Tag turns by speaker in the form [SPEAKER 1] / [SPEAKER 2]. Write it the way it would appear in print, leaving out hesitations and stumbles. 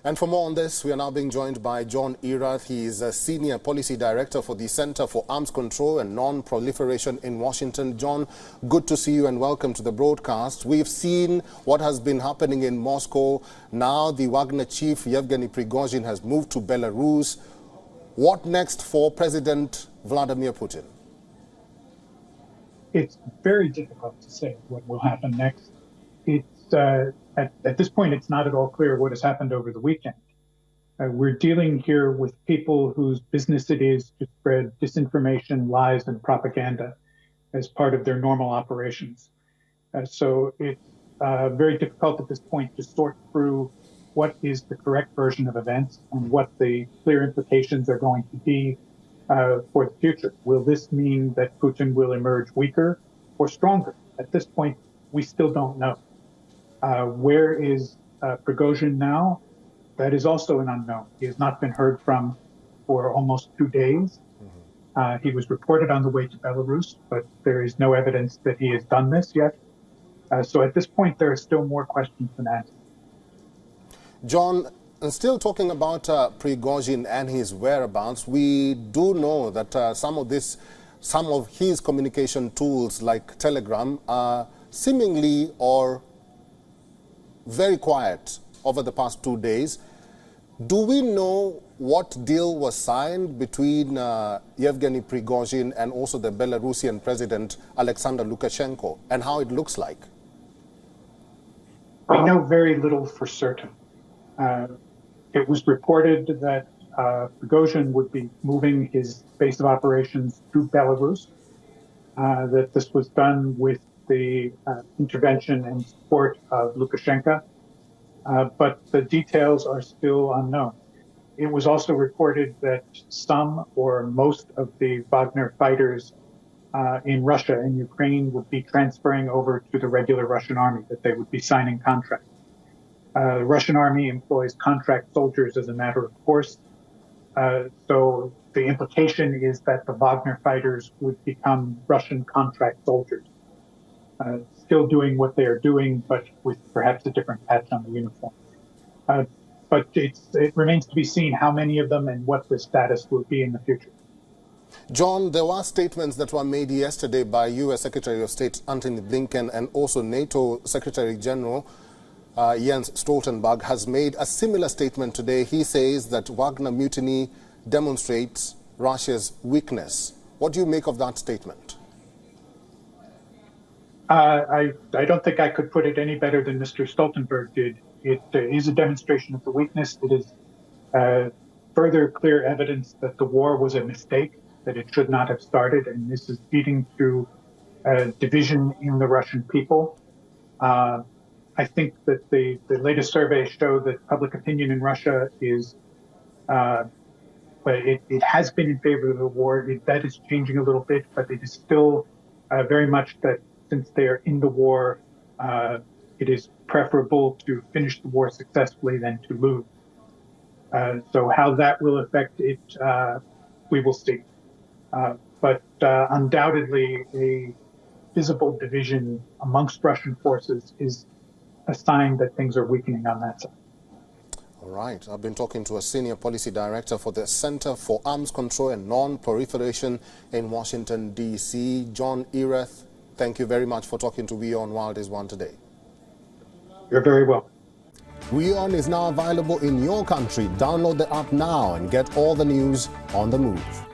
[SPEAKER 1] And for more on this, we are now being joined by John Erath. He is a Senior Policy Director for the Center for Arms Control and Non-Proliferation in Washington. John, good to see you and welcome to the broadcast. We've seen what has been happening in Moscow. Now the Wagner chief, Yevgeny Prigozhin, has moved to Belarus. What next for President Vladimir Putin?
[SPEAKER 2] It's very difficult to say what will happen next. At this point, it's not at all clear what has happened over the weekend. We're dealing here with people whose business it is to spread disinformation, lies, and propaganda as part of their normal operations. So it's very difficult at this point to sort through what is the correct version of events and what the clear implications are going to be for the future. Will this mean that Putin will emerge weaker or stronger? At this point, we still don't know. Where is Prigozhin now? That is also an unknown. He has not been heard from for almost 2 days. He was reported on the way to Belarus, but there is no evidence that he has done this yet. So at this point, there are still more questions than answers.
[SPEAKER 1] John, still talking about Prigozhin and his whereabouts, we do know that some of his communication tools like Telegram are seemingly or very quiet over the past 2 days. Do we know what deal was signed between Yevgeny Prigozhin and also the Belarusian president, Alexander Lukashenko, and how it looks like?
[SPEAKER 2] We know very little for certain. It was reported that Prigozhin would be moving his base of operations to Belarus, that this was done with the intervention and support of Lukashenko, but the details are still unknown. It was also reported that some or most of the Wagner fighters in Russia and Ukraine would be transferring over to the regular Russian army, that they would be signing contracts. The Russian army employs contract soldiers as a matter of course, so the implication is that the Wagner fighters would become Russian contract soldiers. Still doing what they are doing, but with perhaps a different patch on the uniform. But it remains to be seen how many of them and what the status will be in the future.
[SPEAKER 1] John, there were statements that were made yesterday by U.S. Secretary of State Antony Blinken, and also NATO Secretary General Jens Stoltenberg has made a similar statement today. He says that Wagner mutiny demonstrates Russia's weakness. What do you make of that statement?
[SPEAKER 2] I don't think I could put it any better than Mr. Stoltenberg did. It is a demonstration of the weakness. It is further clear evidence that the war was a mistake, that it should not have started, and this is leading to division in the Russian people. I think that the latest surveys show that public opinion in Russia is, it has been in favor of the war. That is changing a little bit, but it is still very much that since they are in the war, it is preferable to finish the war successfully than to lose. So how that will affect it, we will see. But undoubtedly, a visible division amongst Russian forces is a sign that things are weakening on that side.
[SPEAKER 1] All right. I've been talking to a Senior Policy Director for the Center for Arms Control and Non-Proliferation in Washington, D.C., John Erath. Thank you very much for talking to WION World is One today.
[SPEAKER 2] You're very welcome.
[SPEAKER 1] WION is now available in your country. Download the app now and get all the news on the move.